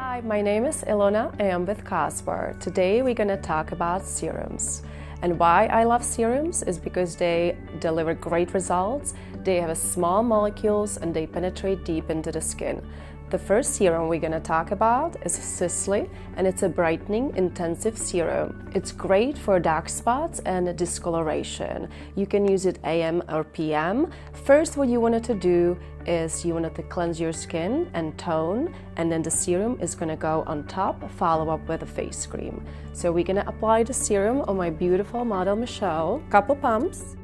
Hi, my name is Ilona and I'm with Caviar. Today we're going to talk about serums. And why I love serums is because they deliver great results. They have small molecules and they penetrate deep into the skin. The first serum we're going to talk about is Sisley, and it's a brightening intensive serum. It's great for dark spots and discoloration. You can use it AM or PM. First, what you wanted to do is you wanted to cleanse your skin and tone, and then the serum is going to go on top, follow up with a face cream. So we're going to apply the serum on my beautiful model Michelle. Couple pumps.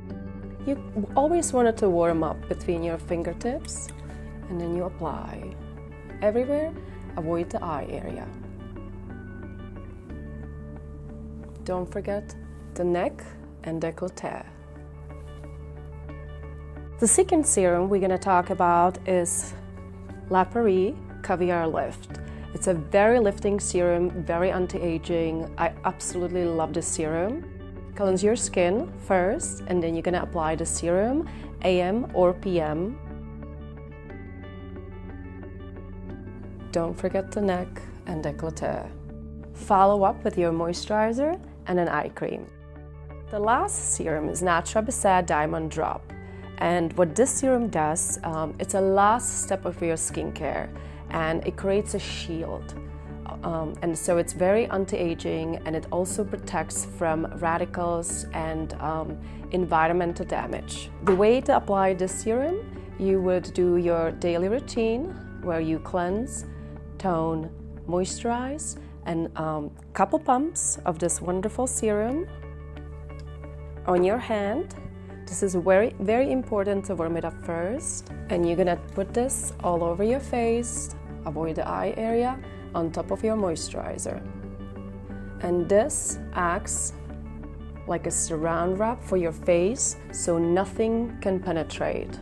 You always wanted to warm up between your fingertips, and then you apply. Everywhere, avoid the eye area. Don't forget the neck and décolleté. The second serum we're going to talk about is Prairie Caviar Lift. It's a very lifting serum, very anti-aging. I absolutely love this serum. Cleanse your skin first, and then you're going to apply the serum AM or PM. Don't forget the neck and décolleté. Follow up with your moisturizer and an eye cream. The last serum is Natura Bisse Diamond Drop. And what this serum does, it's a last step of your skincare, and it creates a shield. And so it's very anti-aging, and it also protects from radicals and environmental damage. The way to apply this serum, you would do your daily routine where you cleanse, tone, moisturize, and couple pumps of this wonderful serum on your hand. This is very important to warm it up first, and you're gonna put this all over your face, avoid the eye area, on top of your moisturizer. And this acts like a saran wrap for your face, so nothing can penetrate.